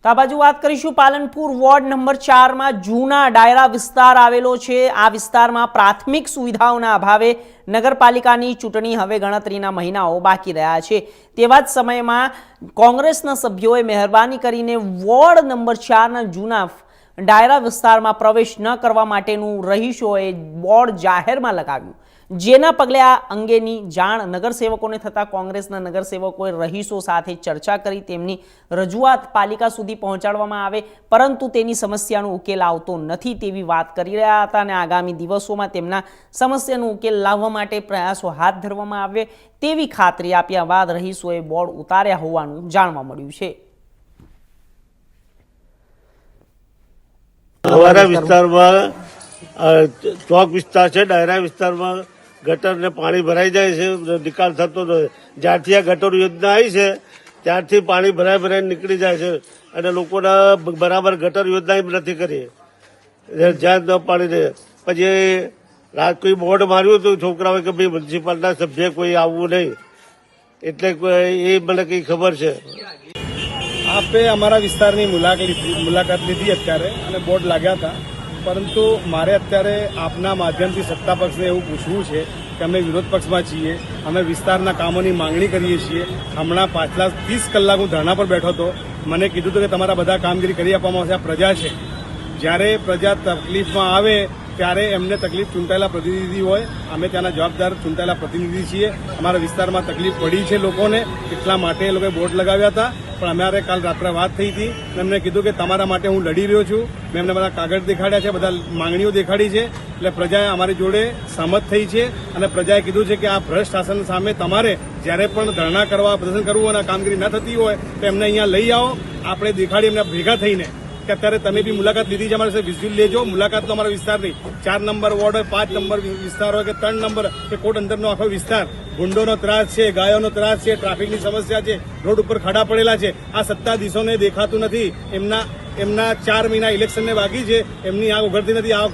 તો આ બાજુ વાત કરીશું પાલનપુર વોર્ડ નંબર 4 માં જૂના ડાયરા વિસ્તાર આવેલો છે। આ વિસ્તારમાં પ્રાથમિક સુવિધાઓના અભાવે નગરપાલિકાની ચૂંટણી હવે ગણતરીના મહિનાઓ બાકી રહ્યા છે। તેવા જ સમયમાં કોંગ્રેસના સભ્યોએ મહેરબાની કરીને વોર્ડ નંબર 4 ના જૂના ડાયરા વિસ્તારમાં પ્રવેશ ન કરવા માટેનું રહીશોએ બોર્ડ જાહેરમાં લગાવ્યું, જેના પગલે આ અંગેની જાણ નગરસેવકોને થતા કોંગ્રેસના નગરસેવકોએ રહીશો સાથે ચર્ચા કરી તેમની રજૂઆત પાલિકા સુધી પહોંચાડવામાં આવે, પરંતુ તેની સમસ્યાનો ઉકેલ આવતો નથી તેવી વાત કરી રહ્યા હતા અને આગામી દિવસોમાં તેમના સમસ્યાનો ઉકેલ લાવવા માટે પ્રયાસો હાથ ધરવામાં આવે તેવી ખાતરી આપ્યા બાદ રહીશોએ બોર્ડ ઉતાર્યા હોવાનું જાણવા મળ્યું છે। અમારા વિસ્તારમાં ચોક વિસ્તાર છે, ડાયરા વિસ્તારમાં ગટર ને પાણી ભરાઈ જાય છે, નિકાલ થતો નથી। જ્યારથી આ ગટર યોજના આવી છે ત્યારથી પાણી ભરાઈ નીકળી જાય છે અને લોકોના બરાબર ગટર યોજના નથી કરી, જ્યાં ન પાણી રહે। પછી રાત કોઈ બોર્ડ માર્યું હતું છોકરાઓએ કે ભાઈ મ્યુનિસિપાલિટીના સભ્ય કોઈ આવવું નહીં, એટલે એ મને કઈ ખબર છે। આપે અમારા વિસ્તારની મુલાકાત લીધી અત્યારે અને બોર્ડ લાગ્યા હતા, પરંતુ મારે અત્યારે આપના માધ્યમથી સત્તા પક્ષને એવું પૂછવું છે કે અમે વિરોધ પક્ષમાં છીએ, અમે વિસ્તારના કામોની માંગણી કરીએ છીએ। હમણાં પાછલા 30 કલાક હું ધરણા પર બેઠો હતો, મને કીધું હતું કે તમારા બધા કામગીરી કરી આપવામાં આવશે। આ પ્રજા છે, જ્યારે પ્રજા તકલીફમાં આવે ત્યારે એમને તકલીફ ચૂંટાયેલા પ્રતિનિધિ હોય, અમે ત્યાંના જવાબદાર ચૂંટાયેલા પ્રતિનિધિ છીએ। અમારા વિસ્તારમાં તકલીફ પડી છે લોકોને, એટલા માટે એ લોકોએ બોર્ડ લગાવ્યા હતા, પણ અમારે કાલ રાત્રે વાત થઈ હતી અને એમને કીધું કે તમારા માટે હું લડી રહ્યો છું। મેં એમને બધા કાગળ દેખાડ્યા છે, બધા માંગણીઓ દેખાડી છે, એટલે પ્રજાએ અમારી જોડે સહમત થઈ છે અને પ્રજાએ કીધું છે કે આ ભ્રષ્ટ શાસન સામે તમારે જ્યારે પણ ધરણા કરવા, પ્રદર્શન કરવું અને કામગીરી ન થતી હોય તો એમને અહીંયા લઈ આવો, આપણે દેખાડી એમને ભેગા થઈને કે અત્યારે તમે બી મુલાકાત લીધી છે, અમારી સાથે વિઝ્યુઅલ લેજો। મુલાકાત તો અમારા વિસ્તારની 4 નંબર વોર્ડ હોય, 5 નંબર વિસ્તાર હોય કે 3 નંબર કે કોટ અંદરનો આખો વિસ્તાર, ગુંડોનો ત્રાસ છે, ગાયોનો ત્રાસ છે, ટ્રાફિકની સમસ્યા છે, રોડ ઉપર ખાડા પડેલા છે। આ સત્તાધીશોને દેખાતું નથી, એમના 4 મહિના ઇલેક્શનને બાકી છે, એમની આંખ ઉઘડતી નથી। આ વખતે